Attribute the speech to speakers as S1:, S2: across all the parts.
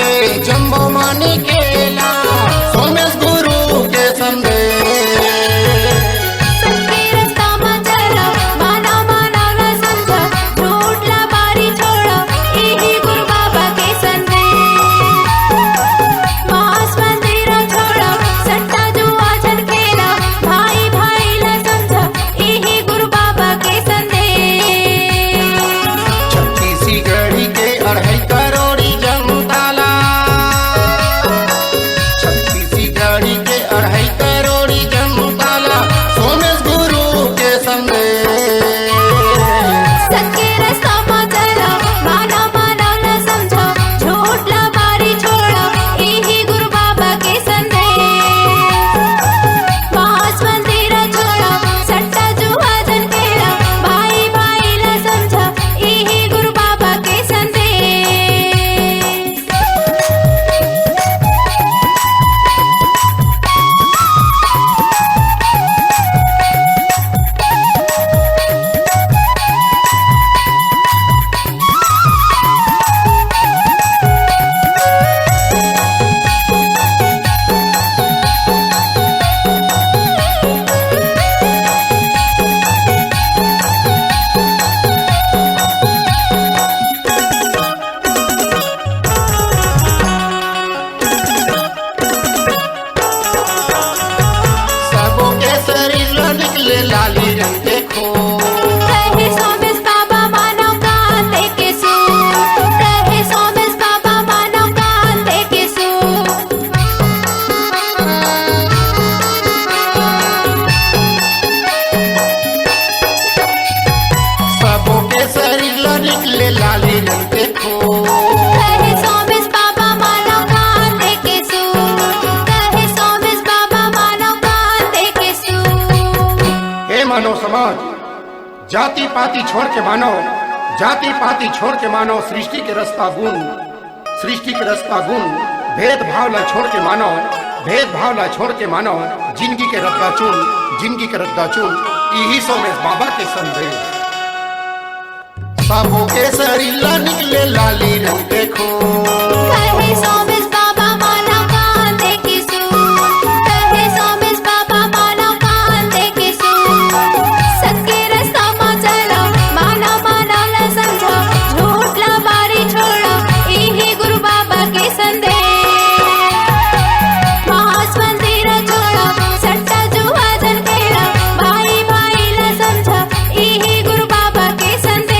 S1: के जम्बो मानी केला सोमेश गुरु के संदेश। लाली रंग देखो
S2: कहे सोमेश बाबा मानव कांते के सू, कहे सोमेश बाबा मानव कांते के सू।
S1: सबों के शरीर ला निकले लाली रंग देखो
S2: कहे सोमेश बाबा मानव कांते के सू, कहे सोमेश बाबा मानव कांते के सू।
S1: मानव समाज जाति पाति छोड़ के मानो, जाति पाति छोड़ के मानो सृष्टि के रास्ता गुण, सृष्टि के रास्ता गुण। भेदभाव ला छोड़ के मानो, भेदभाव ला छोड़ के मानो जिंदगी के रद्दा चुन, जिंदगी के रद्दा चुन। यही सोमेश बाबा के संदेश। सबों के शरीर ला निकले लाली रंग देखो
S2: कहे सोमेश बाबा मानव कांते के सू, कहे सोमेश बाबा मानव कांते के सू। सत्य रास्ता में चलो मानव मानव ला समझो, झूठ ला बारी छोड़ो यही गुरु बाबा के संदेश। मांस मंदिर छोड़ो सट्टा जुआ जन खेलो, भाई भाई ला समझो यही गुरु बाबा के संदेश।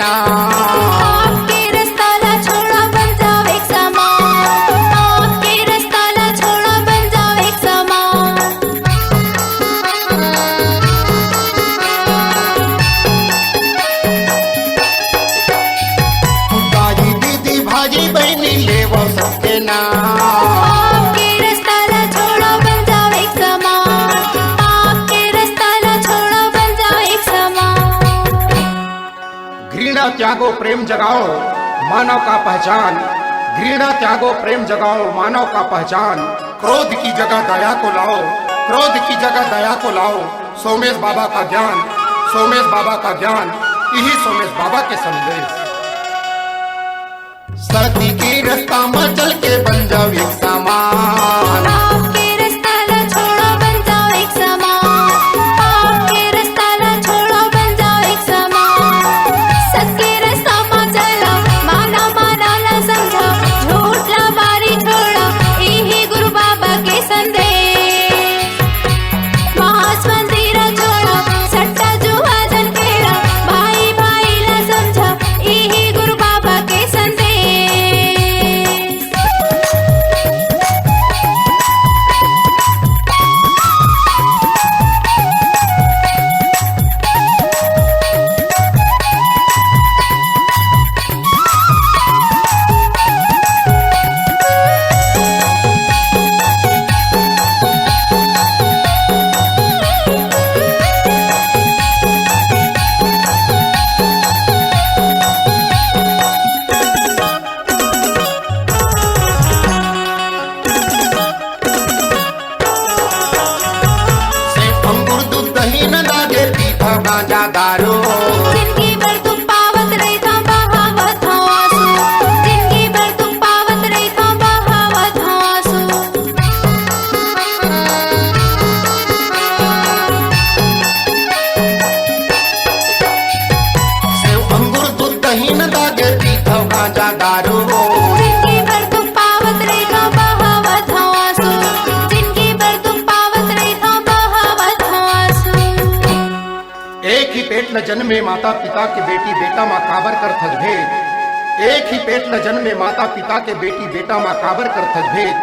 S2: आपके रास्ता ला छोड़ो बन जाओ एक समान, आपके रास्ता ला छोड़ो बन जाओ एक समान।
S1: दादी दीदी भाजी बहनी लेवो सबके नाम।
S2: आपके रास्ता ला छोड़ो बन जाओ एक समान, आपके रास्ता ला छोड़ो बन जाओ एक समान।
S1: घृणा त्यागो प्रेम जगाओ मानव का पहचान, घृणा त्यागो प्रेम जगाओ मानव का पहचान। क्रोध की जगह दया को लाओ, क्रोध की जगह दया को लाओ। सोमेश बाबा का ज्ञान, सोमेश बाबा का ज्ञान, यही सोमेश बाबा के संदेश। सती की रास्ता में चल के बन जाओ एक समान।
S2: आपके रास्ता ला छोड़ो बन जाओ एक समान, आपके रास्ता ला छोड़ो बन जाओ एक समान। सत्य रास्ता में चलो मानव मानव ला समझो, झूठ ला बारी छोड़ो यही गुरु बाबा के संदेश। मांस मंदिर छोड़ो सट्टा जुआ जन खेलो, भाई भाई ला समझो यही गुरु बाबा के संदेश।
S1: पेट न जन्मे माता पिता के बेटी बेटा माँ काबर कर थज भेद। एक ही पेट न जन्मे माता पिता के बेटी बेटा माँ काबर कर थज भेद।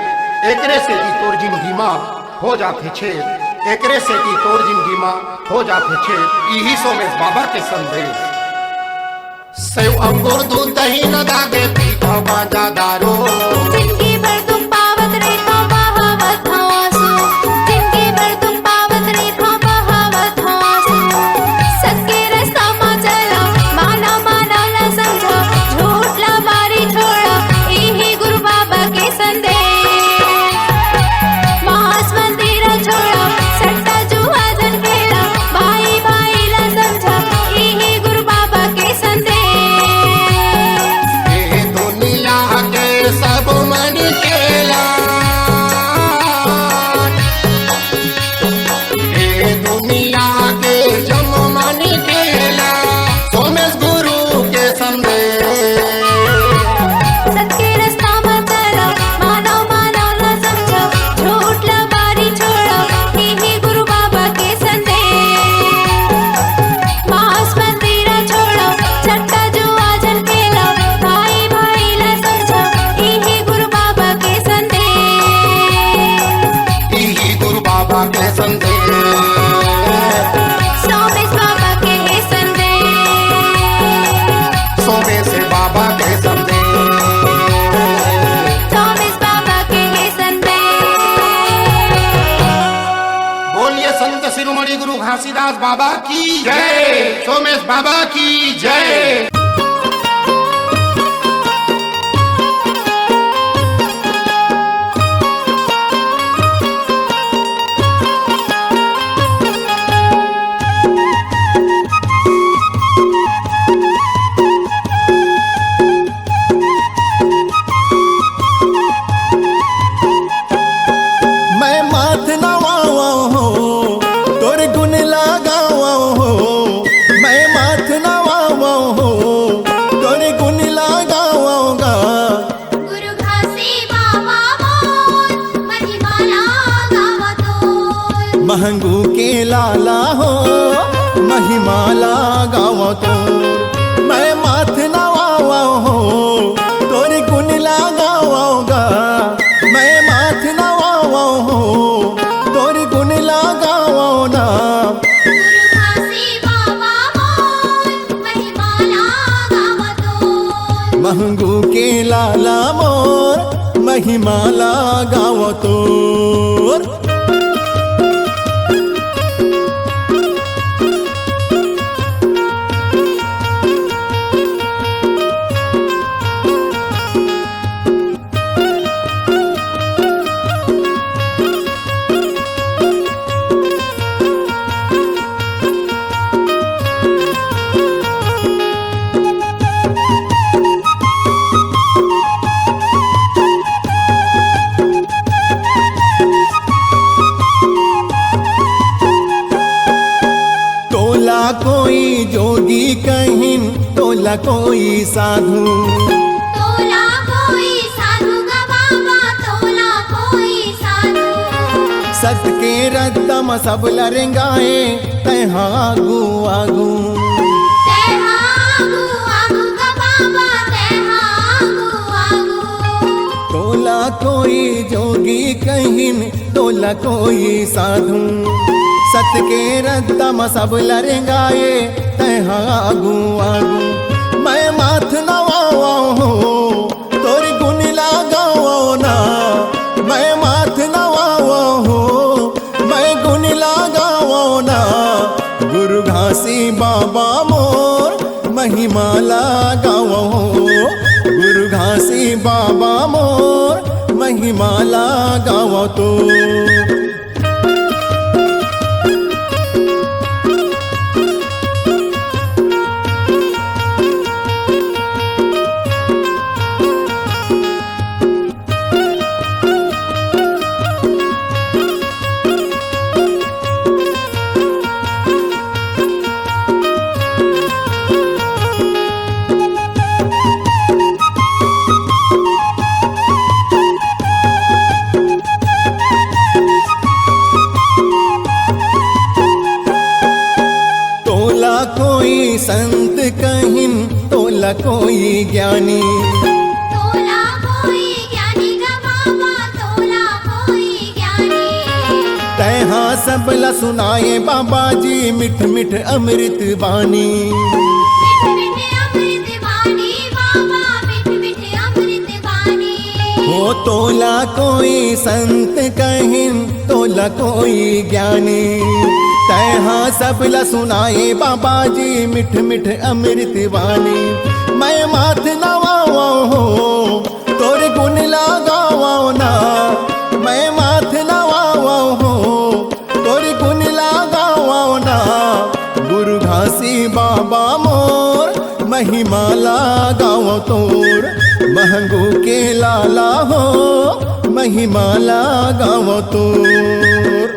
S1: एकरे से की तोर जिंदगी माँ हो जाते छेद। एकरे से की तोर जिंदगी माँ हो जाते छेद। यही सोमेश बाबा के संदेश। सेव अंगूर दूध दही न दागे पीता बाजा दारू।
S2: जिंदगी भर तुम पावत रेखा बहावत आंसू। जिंदगी भर तुम पावत रेखा बहावत आंसू। सत्य रास्ता मा चला माना माना ला समझो। झूठ ला बारी छोड़ा यही गुरु बाबा के संदेश। मांस मंदिर छोड़ा सट्टा जुआ जन खेला। भाई भाई ला समझा यही गुरु बाबा के संदेश।
S1: सब मन केला ए दुनिया के जम मन केला। सोमेश गुरु के संदेश।
S2: सत्य रास्ता में चला मानो मानो ना समझो। झूठ ला बारी छोड़ो यही गुरु बाबा के संदेश। मांस मंदिर छोड़ो सट्टा जुआ जन खेलो। भाई भाई ला समझो यही गुरु बाबा के संदेश।
S1: यही गुरु बाबा के संदेश।
S2: सोमेश बाबा के संदेश।
S1: सोमेश बाबा के संदेश।
S2: सोमेश बाबा के संदेश।
S1: बोलिए संत शिरोमणि गुरु घासीदास बाबा की जय। सोमेश बाबा की जय।
S3: मैं माथ नवावा हो तोर गुण लगावा हो। मैं माथ नवावा हो तोर गुण लगावागा।
S2: गुरु घासी बाबा मोर महिमाला गावतो।
S3: महंगू के लाला हो महिमाला गावा तो। मैं माथ नवावा हो तोर गुण लगावागा। मैं माथ नवावा हो तोर गुण लगावा ना।
S2: गुरु घासी बाबा मोर महिमाला गावतो।
S3: महंगू के लाला मोर महिमाला गाव तोर। तोला कोई जोगी कहिन तोला कोई साधु।
S2: तोला कोई साधु गा बाबा तोला कोई साधु।
S3: सत के रद्दम सब लरेंगाए तैहा आगू आगू।
S2: तेहा आगू आगू गा बाबा तेहा आगू आगू।
S3: तोला कोई जोगी कहिन तोला कोई साधु। सत के रद्दम सब लरेंगाए तैहा आगू आगू। मैं माथ नवावा हो तोर गुण लगावा ना। मैं माथ नवावा हो मैं गुण लगावा ना। गुरु घासी बाबा मोर महिमाला गावा हो। गुरु घासी बाबा मोर महिमाला गावा तो। संत कहिन तोला कोई ज्ञानी।
S2: तोला कोई ज्ञानी गा बाबा, तोला कोई ज्ञानी।
S3: तैहा सबला सुनाए बाबा जी मिठ मिठ अमृत बानी।
S2: मिठ मिठ अमृत वाणी बाबा, मिठ मिठ अमृत वाणी।
S3: हो तोला कोई संत कहिन तोला कोई ज्ञानी। तैहा सबला सुनाए बाबा जी मिठ मिठ अमृत वाणी। मैं माथ नवाओ हो तोरे गुण लगाओ ना। मैं माथ नवाओ हो तोरे गुण लगाओ ना। गुरु घासी बाबा मोर महिमा लगाओ तोर। महंगू के लाला हो महिमा लगाओ तोर।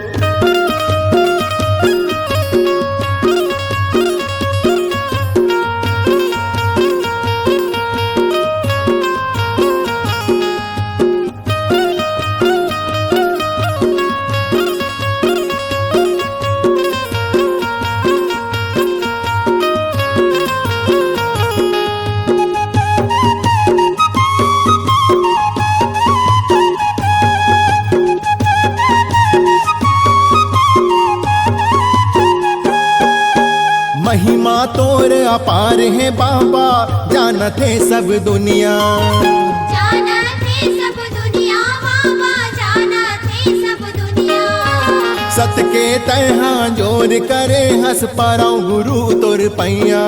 S3: महिमा तोर अपार है बाबा जानत है सब दुनिया।
S2: जानत है सब दुनिया बाबा, जानत है सब दुनिया।
S3: सत के तैहा जोर करे हंस पाराओ गुरु तोर पैया।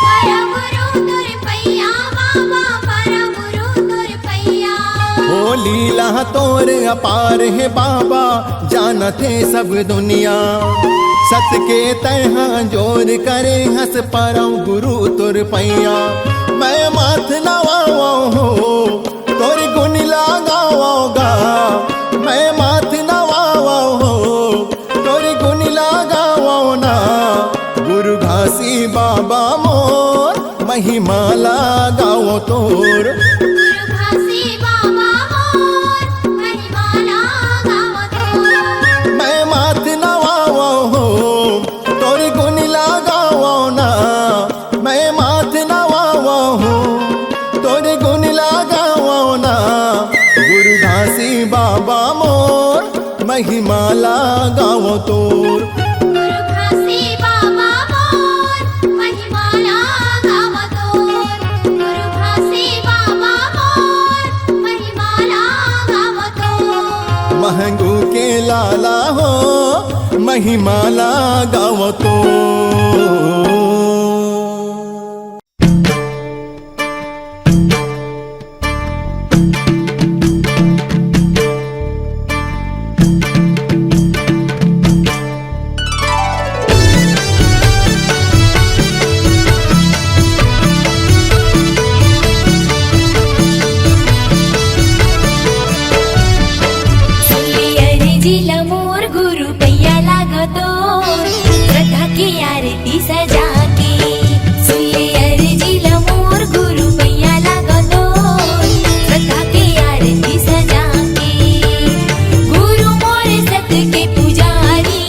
S2: परम गुरु तुर पैया बाबा, परम गुरु तुर पैया।
S3: ओ लीला तोर अपार है बाबा जानत है सब दुनिया। सत के तैहा जोर करे हंस पाराओ गुरु तोर पैया। मैं माथ नवाओ हो तोर गुण लगाओगा। मैं माथ नवाओ हो तोर गुण लगाओ ना। गुरु घासी बाबा मोर महिमा लगाओ तोर।
S2: गुरु घासी बाबा मोर महिमा लगाओ तोर।
S3: मैं माथ नवाओ हो तोर गुण लगाओ ना। मैं माथ नवाओ हो तोर गुण लगाओ ना। गुरु घासी बाबा मोर महिमा लगाओ तोर।
S2: गुरु घासी बाबा मोर महिमा लगाओ तोर। गुरु घासी बाबा मोर महिमा लगाओ तोर।
S3: महंगू के लाला हो महिमा लगाओ तोर।
S2: जिला मोर गुरु पैया लागतो, श्रद्धा की आरती सजा के। सुले अर्जिला मोर गुरु पैया लागतो, श्रद्धा की आरती सजा के। गुरु मोर सत के पुजारी,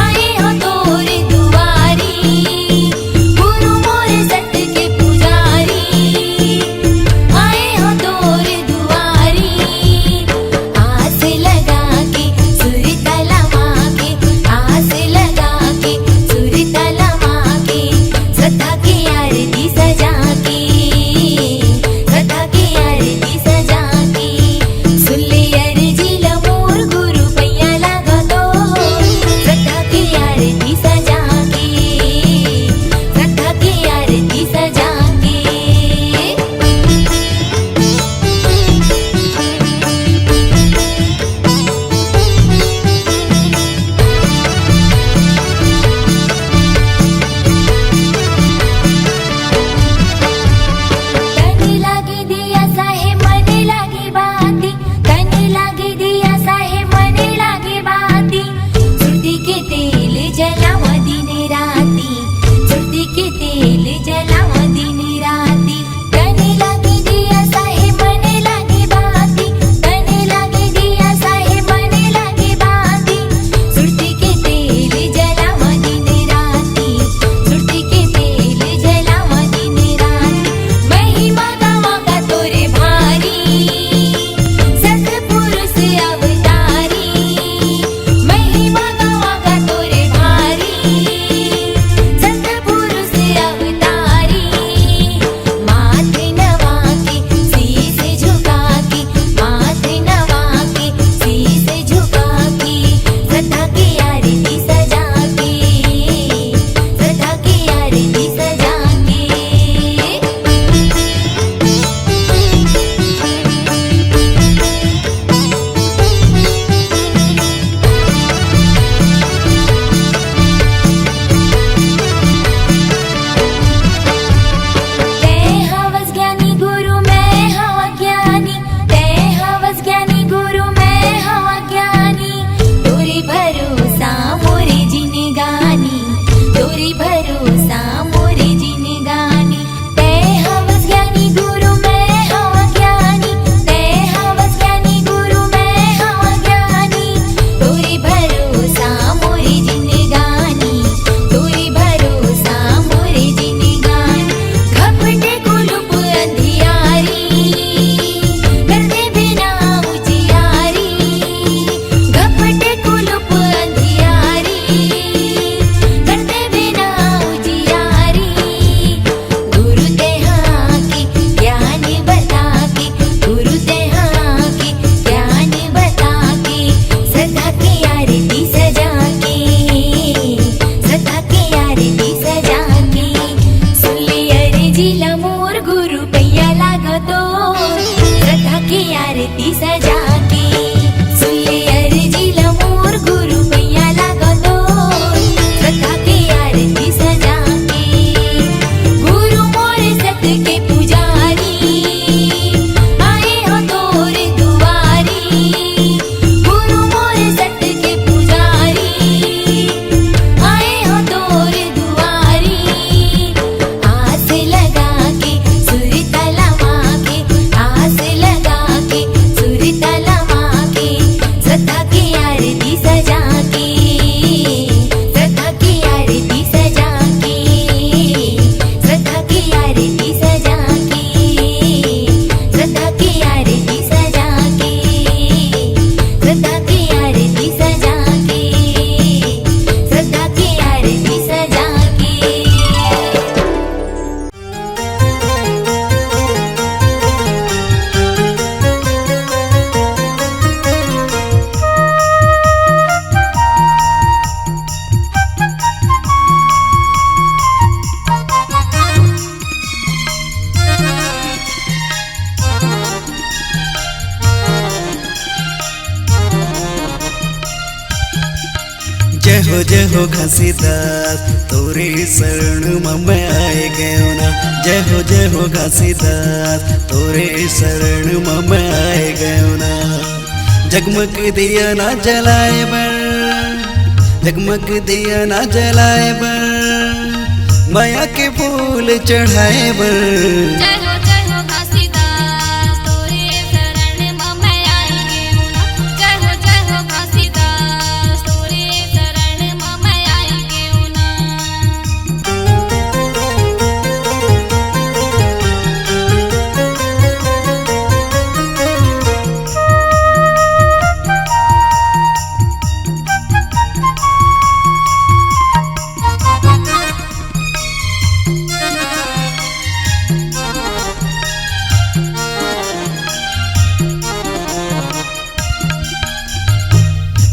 S2: आए हो तोर दुआरी। गुरु मोर सत के पुजारी, आए हो तोर दुआरी। आस लगा के सुर तला माँ के
S4: जय हो घासीदास तोरे शरण में मैं आए गयो ना। जय हो घासीदास तोरे शरण में मैं आए गयो ना। जगमग दिया ना जलाए बर, जगमग दिया ना जलाए बर, माया के फूल चढ़ाए बर।
S2: जय हो घासीदास तोरे शरण में मैं आई गेहूं ना। जय हो घासीदास तोरे शरण में मैं आई गेहूं ना।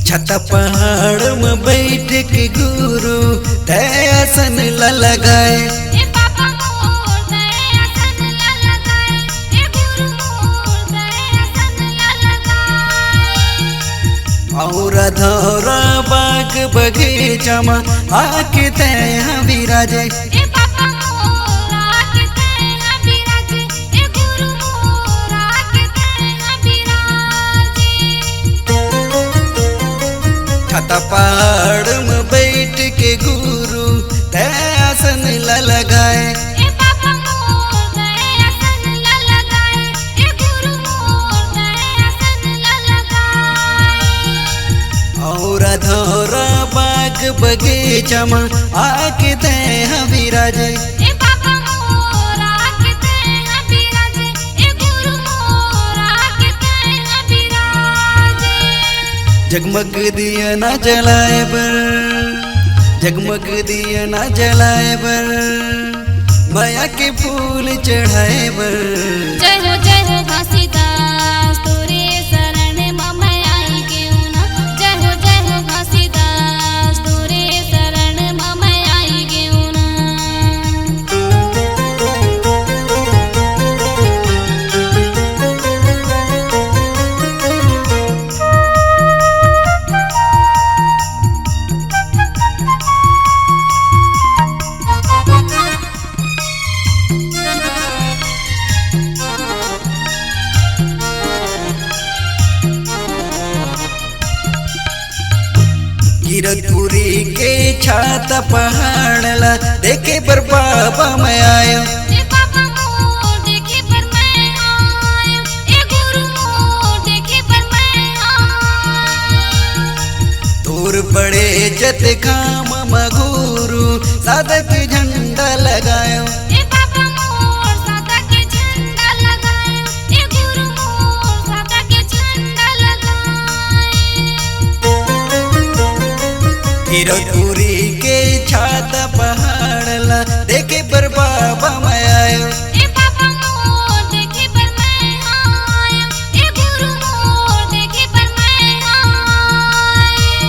S4: छत पहाड़ में बैठ के गुरु दयासन लगाए।
S2: ए पापा मोर दयासन लगाए, ए गुरु मोर दयासन लगाए।
S4: और धौरा बाग बगीचा में आके तय विराजे।
S2: ए पापा मोर आके तैया बिराजे, ए गुरु मोर आके तैया बिराजे।
S4: छत पहाड़ में बैठ के गुरु दयासन लगाए।
S2: ए पापा मोर दयासन लगाए, ए गुरु मोर दयासन लगाए।
S4: और धौरा बाग बगीचा में आके तय विराजे।
S2: ए पापा मोर आके तैया बिराजे, ए गुरु मोर आके तैया बिराजे।
S4: जगमग दिया ना जलाए बर, जगमग दिया ना जलाए बर, माया के फूल चढ़ाए बर।
S2: जय हो घासीदास तोरे शरण में मैं आई गेहूं ना। जय हो घासीदास तोरे शरण में मैं आई गेहूं ना।
S4: कीरतपुरी के छात पहाड़ला देखे पर बाबा मैं आयो।
S2: ए पापा मोर देखे पर मैं आयो, ए गुरु मोर देखे पर मैं आयो।
S4: दूर पड़े जत काम मगुरु साधक झंडा लगायो।
S2: ए पापा मोर सादा के झंडा लगायो, ए गुरु मोर सादा के झंडा लगाए।
S4: कीरतपुरी के छात पहाड़ला देखे पर बाबा मैं आयो।
S2: ए पापा मोर देखे पर मैं आयो, ए गुरु मोर देखे पर मैं आयो।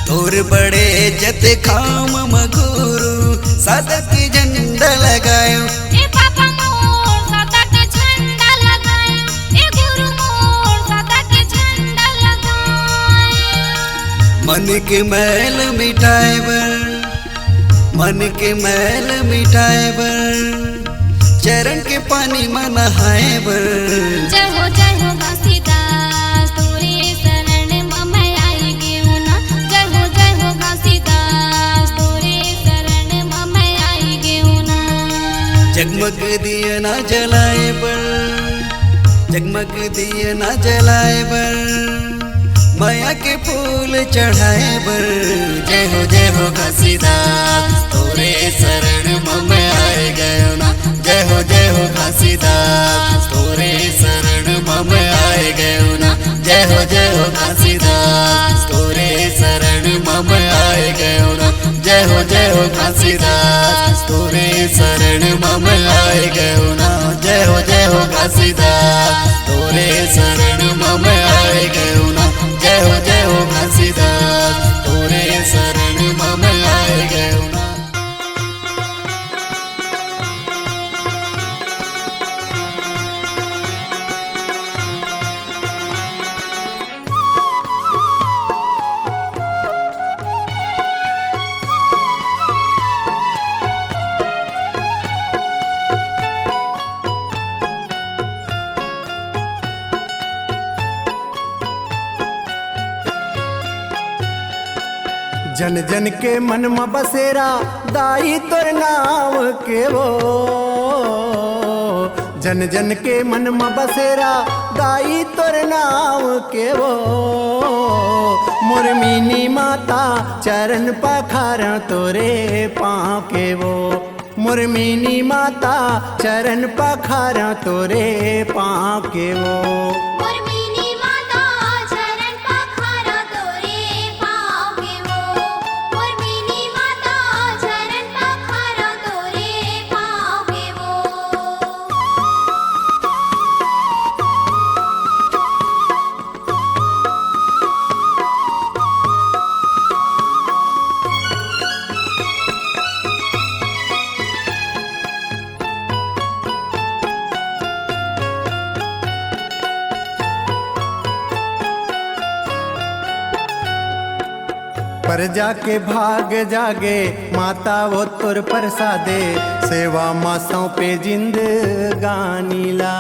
S4: दूर बड़े जत खाम मगुरु साधक झंडा लगायो।
S2: ए पापा मोर सादा के झंडा लगायो, ए गुरु मोर सादा के झंडा लगायो।
S4: मन के मैल मिटाए बर, मन के मैल मिटाए बर, चरण के पानी में नहाए बर।
S2: जय हो घासीदास तोरे शरण में मैं आई गेहूं ना। जय हो घासीदास तोरे शरण में मैं आई गेहूं ना।
S4: जगमग दिया ना जलाए बर, जगमग दिया ना जलाए बर, माया के फूल चढ़ाए बर। जय हो घासीदास तोरे शरण में मैं आए गयो ना। जय हो घासीदास तोरे शरण में मैं आए गयो ना। जय हो घासीदास तोरे शरण में मैं आए गयो ना। जय हो घासीदास तोरे शरण में मैं आए गयो ना। जय हो घासीदास तोरे शरण में मैं आए गयो ना। जय हो घासीदास तोरे शरण में मैं आए गयो ना।
S3: जन जन के मन में बसेरा दाई तोर नाम के वो, जन जन के मन में बसेरा दाई तोर नाम के वो। मोर मीनी माता चरण पखार तोरे पाँव के वो, मोर मीनी माता चरण पखार तोरे पाँव के वो।
S2: उर्मिनी माता चरण पखारा तोरे पाँव के वो, उर्मिनी माता चरण पखारा तोरे पाँव के वो।
S3: पर जाके भाग जागे माता वो तुर प्रसादे, सेवा मासों पे जिंदगानीला।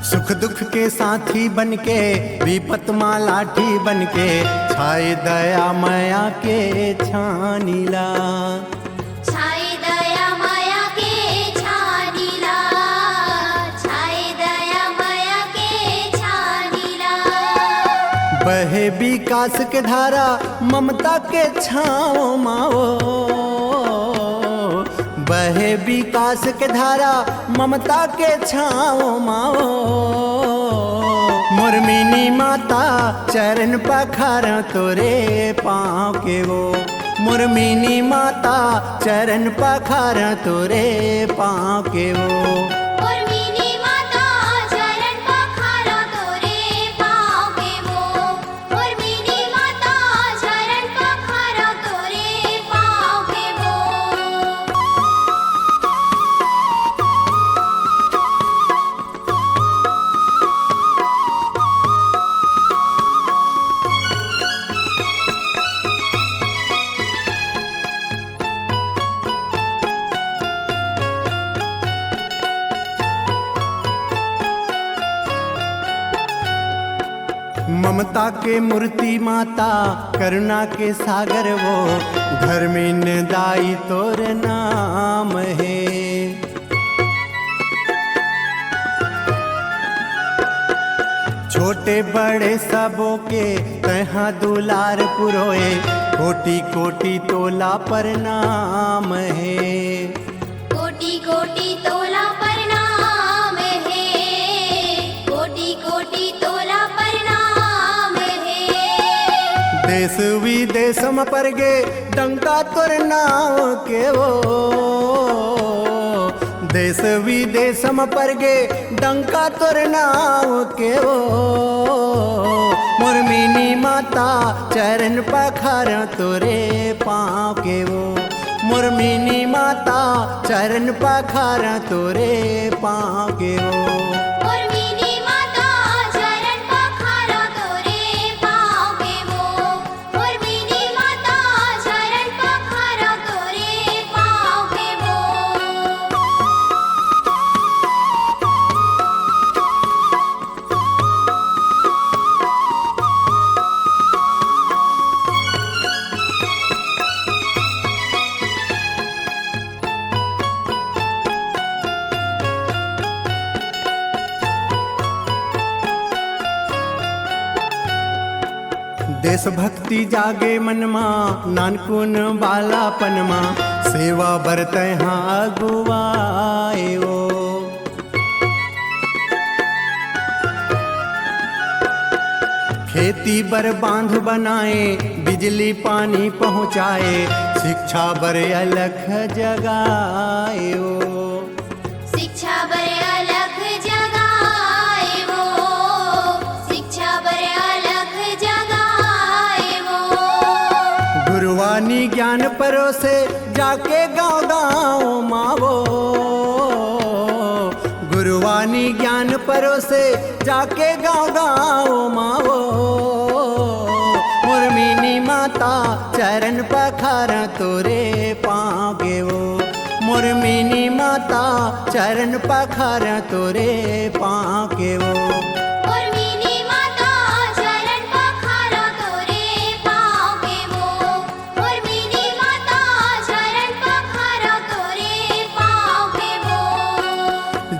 S3: सुख दुख के साथी बनके विपत माँ लाठी बनके, छाए दया माया के छानीला।
S2: छाए दया माया के छानीला, छाए दया माया के छानीला।
S3: बहे विकास के धारा ममता के छाओ माओ, बहे विकास के धारा ममता के छाओ माओ। मुरमिनी माता चरण पखार तोरे पाँव के वो, मुरमिनी माता चरण पखार तोरे पाँव के वो।
S2: उर्मिनी माता चरण पखारा तोरे पाँव के वो, उर्मिनी माता चरण पखारा तोरे पाँव के वो।
S3: ममता के मूर्ति माता करुणा के सागर वो, घर में दाई तोर नाम है। छोटे बड़े सबों के तहाँ दुलार पुरोए, कोटि कोटि तोला प्रणाम है।
S2: कोटि कोटि तोला प्रणाम है, कोटि कोटि तोला प्रणाम है।
S3: देश विदेश में पर गे डंका तोर नाम के वो, देश विदेश में पर गे डंका तोर नाम के वो। मुरमिनी माता चरण पखार तोरे पाँव के वो, मुरमिनी माता चरण पखार तोरे पाँव के वो।
S2: उर्मिनी माता चरण पखारा तोरे पाँव के वो, उर्मिनी माता चरण पखारा तोरे पाँव के वो।
S3: देशभक्ति जागे मनमा नानकुन बालापनमा, सेवा बरते हाँ अगुवाए वो। खेती बर बांध बनाए, बिजली पानी पहुँचाए, शिक्षा बर अलख जगाए वो।
S2: शिक्षा बर अलख जगाए वो, शिक्षा बर अलख जगाए वो।
S3: गुरुवानी ज्ञान परोसे जाके गाँव गाँव मावो, गुरुवानी ज्ञान परोसे जाके गाँव गाँव मावो। मुरमिनी माता चरण पखार तोरे पाँव के वो, मुरमिनी माता चरण पखार तोरे पाँव के वो।
S2: उर्मिनी माता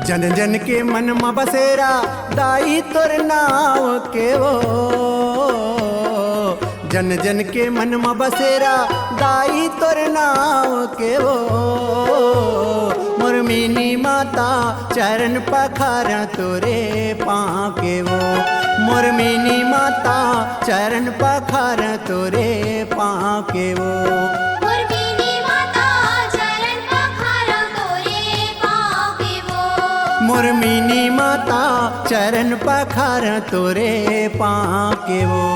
S3: जन जन के मन में बसेरा दाई तोर नाव के वो जन जन के मन में बसेरा दाई तोर नाव के वो मोर मीनी माता चरण पखारा तोरे पाँव के वो मोर मीनी माता चरण पखारा तोरे पाँव के वो मोर मीनी माता चरण पखारा तोरे पाँव के वो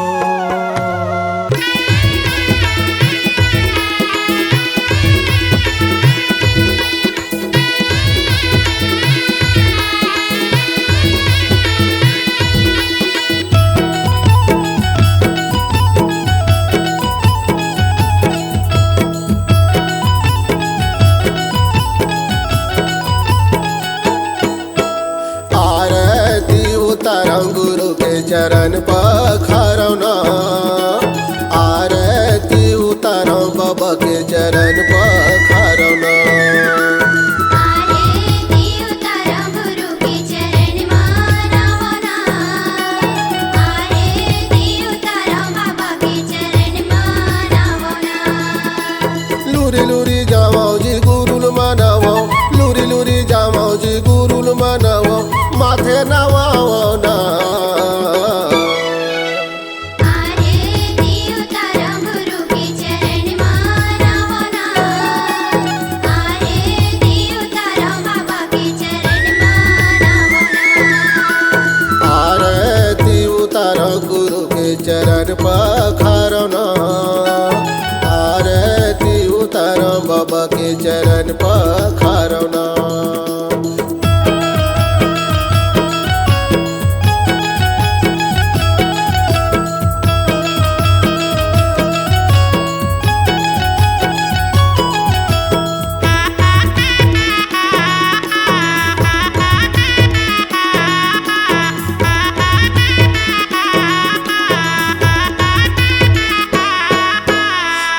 S5: गुरु के चरण पखारौना आरती उतारो बाबा के चरण पखारौना लूरी लूरी जावाओ जी गुरुल मनावो लूरी लूरी जावाओ जी गुरुल मनावो माथे नवाओ ना गुरु के चरण पखारौना आरती उतारो बाबा के चरण पखारौना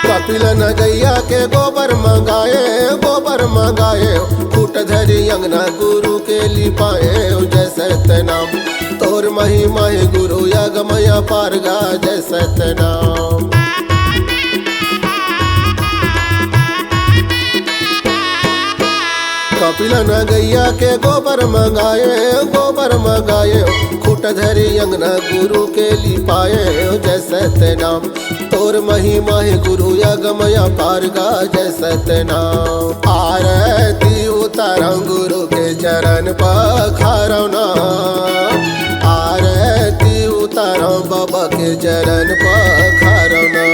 S5: कपिल न गैया के गोबर मंगाए फूट धरी अंगना गुरु के लिपाए जैसे तनाम तोर महिमा गुरु यगमया पारगा जैसे तनाम कपिल न गैया के गोबर मंगाए खूट धरी अंगना गुरु के लिपाए जैसे तेनाम तोर महिमा गुरु यगमया पारगा जैसे तेनाम आरती उतारो गुरु के चरण पखारौना आरती उतारो बाबा के चरण पखारौना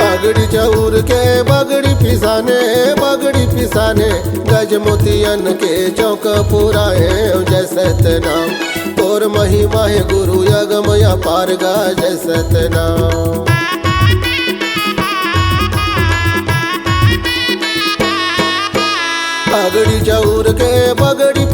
S5: बगड़ी चौर के बगड़ी पिसाने गज मोतियन के चौक पुराए जैसे तेनाम तोर महिमा गुरु यगमया पारगा जैसे तेनाम बगड़ी चौर के बगड़ी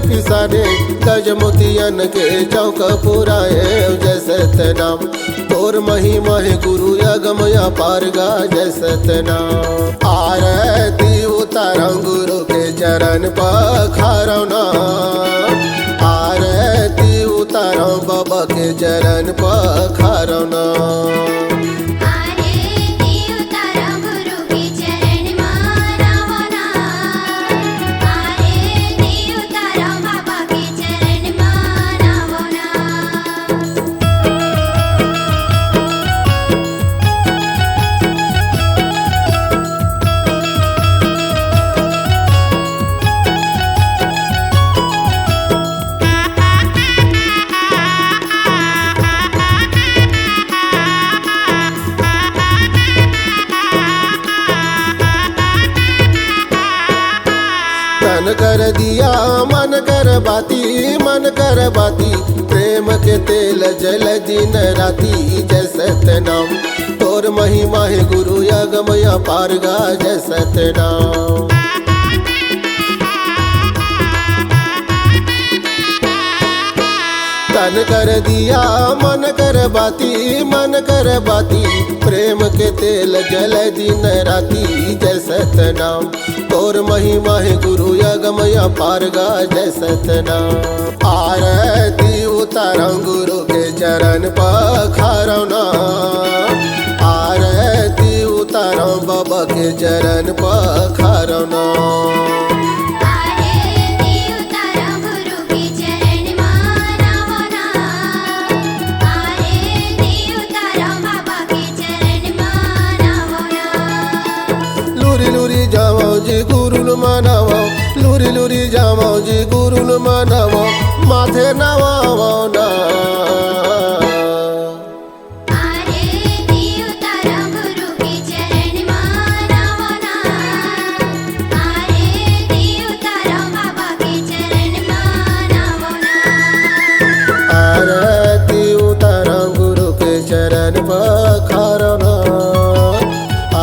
S5: पिसाने गज मोतियन के चौक पुराए जैसे तेनाम तोर महिमा गुरु यगमया पारगा जैसे तेनाम आरती उतारो गुरु के चरण पखारौना आरती उतारो बाबा के चरण पखारौना तन कर दिया मन कर बाती प्रेम के तेल जल दिन राती जय सतनाम तोर महिमा है गुरु यगमया पारगा जय सतनाम तन कर दिया मन कर बाती प्रेम के तेल जल दिन राती जय सतनाम तोर महिमा है गुरु यगमया पारगा जय सतनाम आरती उतारं गुरु के चरण पखारना आरती उतारं बाबा के चरण पखारना लुरी जावो जी गुरुल मनावो माथे नवावो ना आरती उतारं गुरु के चरण पखारना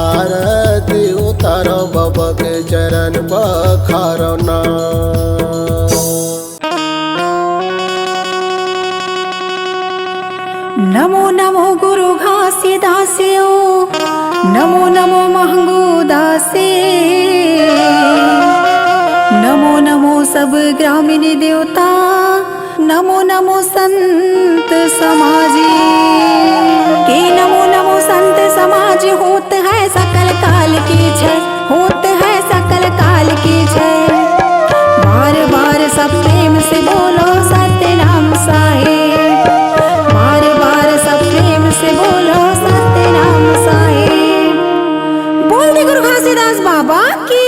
S5: आरती उतारं बाबा के चरण पखारना
S2: नमो नमो गुरु घासी दासियो नमो नमो महंगू दासे नमो नमो सब ग्रामीण देवता नमो नमो संत समाजी के नमो नमो संत समाज होत है सकल काल की जय होत है सकल काल की जय बार बार सब प्रेम से बोलो सत्य नाम साहेब बार बार सब प्रेम से बोलो सत्य नाम साहेब बोल दे गुरु घासीदास बाबा की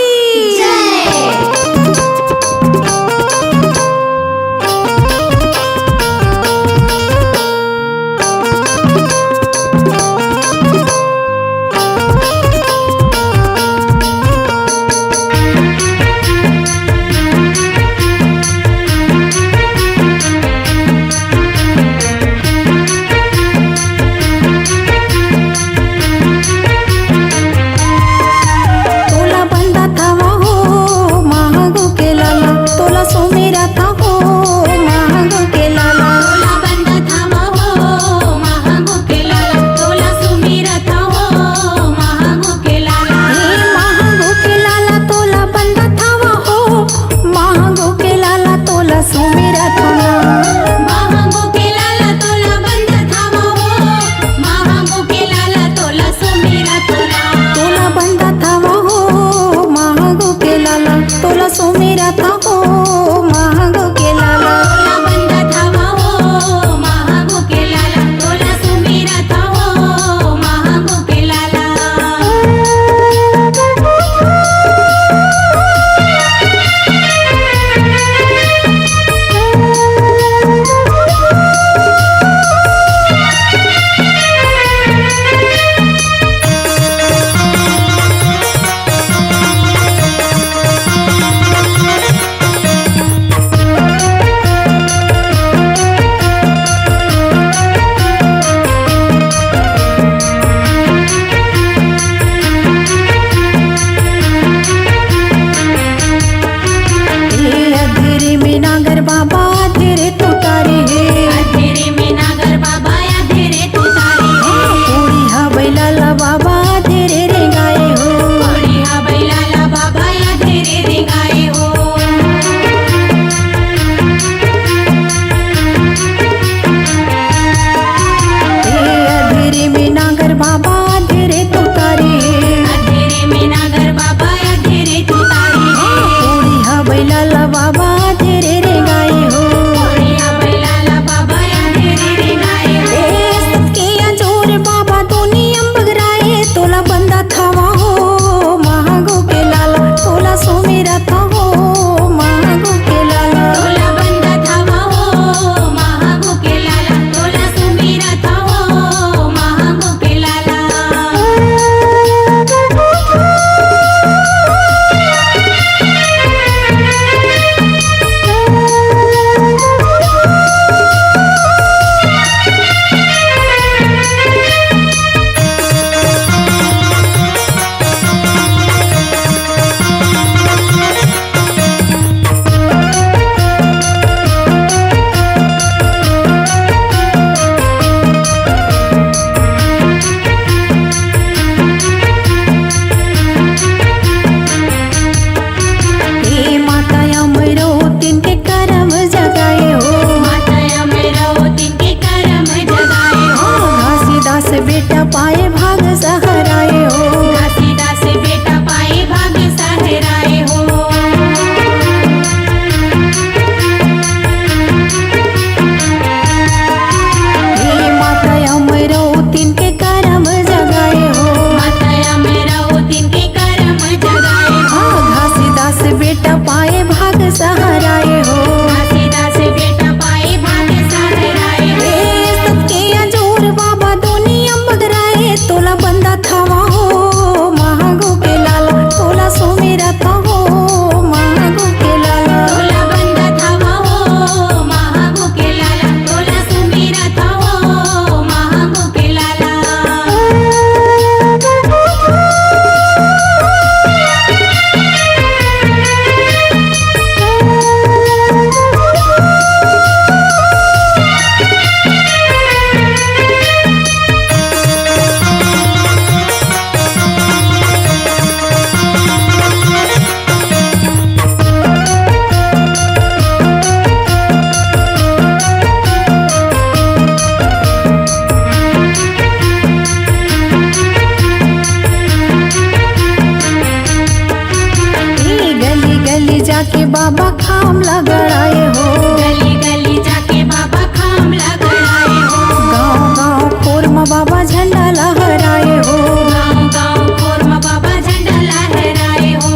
S2: गली जाके बाबा खाम लगड़ाए हो,
S6: गली गली जाके बाबा खाम लगड़ाए हो,
S2: गाँव गाँव खोर में बाबा झंडा लहराए हो,
S6: गाँव गाँव खोर में बाबा झंडा लहराए हो।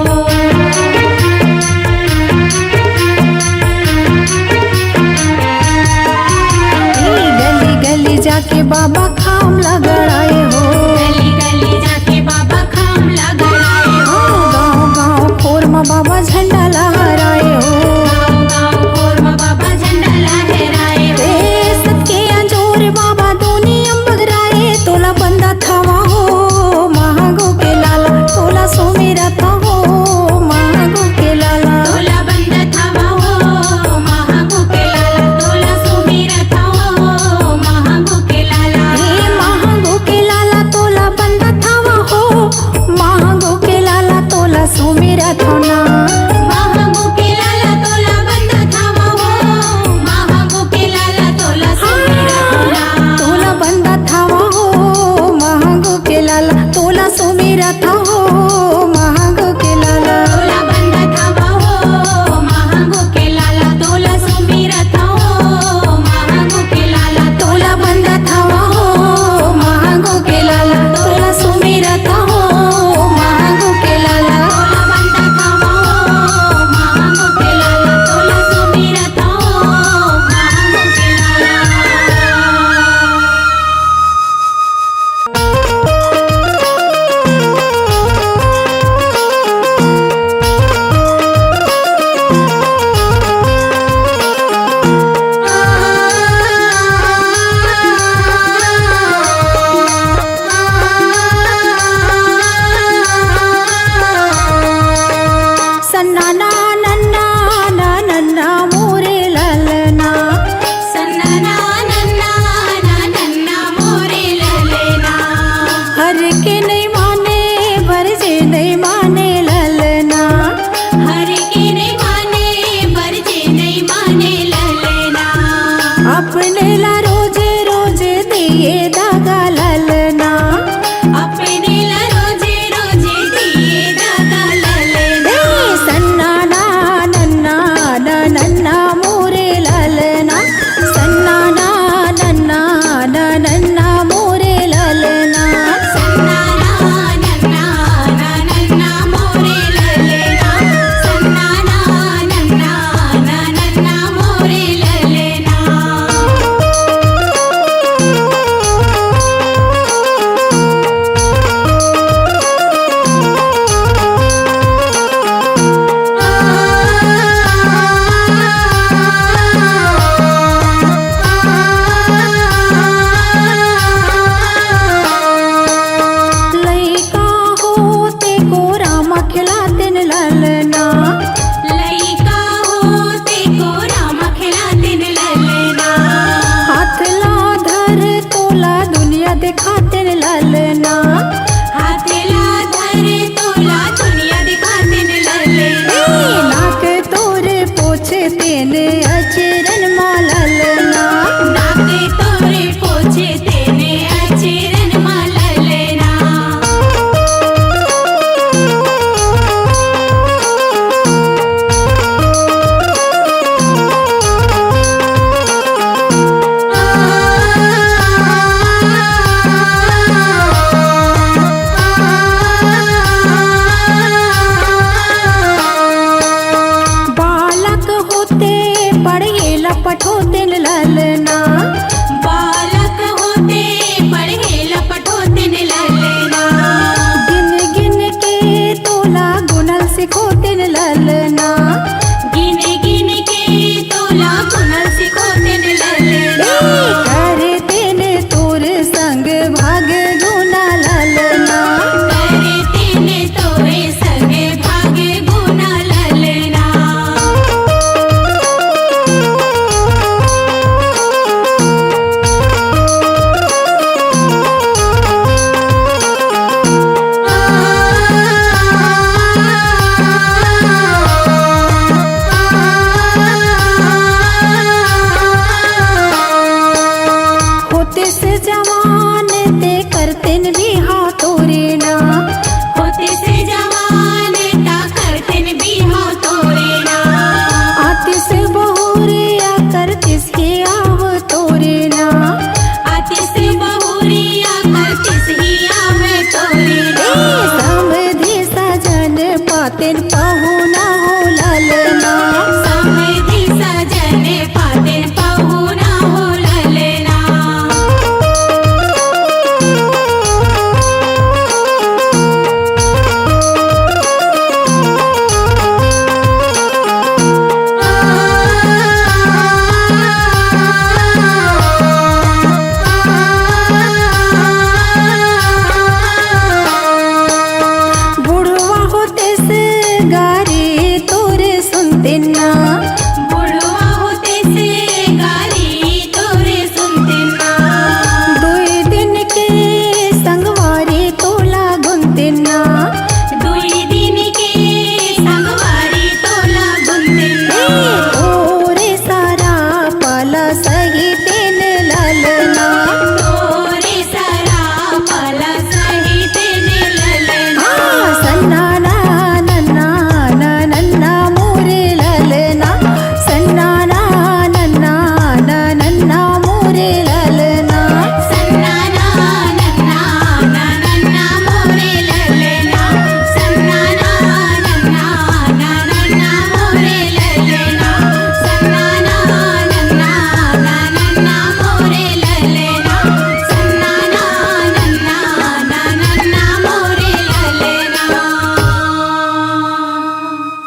S2: गली गली जाके बाबा खाम लगड़ाए हो,
S6: गली गली जाके बाबा खाम लगड़ाए हो,
S2: गाँव गाँव खोर में बाबा झंडा लहराए हो,
S6: गाँव गाँव खोर में बाबा झंडा लहराए हो।
S2: सबके अंजोर बाबा दोनी अम्बगराए, तोला बंदा थावा हो महागो के लाला, तोला सो मेरा था हो महागो के लाला,
S6: तोला बंदा थावा हो महागो के लाला, तोला सुमेरा था हो महागो के लाला।
S2: हे महागो के लाला तोला बंदा थावा हो महागो के लाला, तोला सो मेरा था ना,
S6: महागो के लाला तोला बंदा थावा हो महागो के लाला, तोला सुमेरा था।
S2: तोला बंदा थावा हो महागो के लाला, तोला सो मेरा था हो महागो के लाला,
S6: तोला बंदा थावा हो महागो के लाला, तोला सुमेरा था हो महागो के लाला,
S2: तोला बंदा थावा हो महागो के लाला, तोला सो मेरा था हो महागो के लाला,
S6: तोला बंदा थावा हो महागो के लाला, तोला सुमेरा था हो महागो के लाला।
S2: सन्ना ना नन्ना ना नन्ना मोरे ललना,
S6: सन्ना ना नन्ना ना नन्ना मोरे ललना,
S2: हर के नहीं माने भरजे नहीं माने ललना,
S6: हर के नहीं माने बरजे नहीं माने ललना,
S2: अपने ला रोज रोज दिए दागा ललना,
S6: अपने ला रोजे रोजे दिए दागा ललना।
S2: सन्ना ना नन्ना ना नन्ना मोरे ललना, सन्ना ना नन्ना ना नन्ना मोरे ललना,
S6: सन्ना ना नन्ना ना नन्ना मोरे ललना, सन्ना ना नन्ना ना नन्ना मोरे ललना।
S2: लइका होते को रामा खिलाते न ललना,
S6: लइका होते को राम खिलाते न ललना,
S2: हाथ ला धर तोला दुनिया दिखाते न ललना,
S6: हाथेला धरे तोला दुनिया दिखाते न ललना,
S2: नाक तोरे पोछे तेने अचरन मा ललना,
S6: नाके तोरे पोछे तेने अचेरन मा ललना।
S2: बालक होते पढ़े लपट होते न ललना,
S6: बालक होते पढ़े लपट होते न ललना,
S2: गिन गिन के तोला गुनल सिखोते न ललना,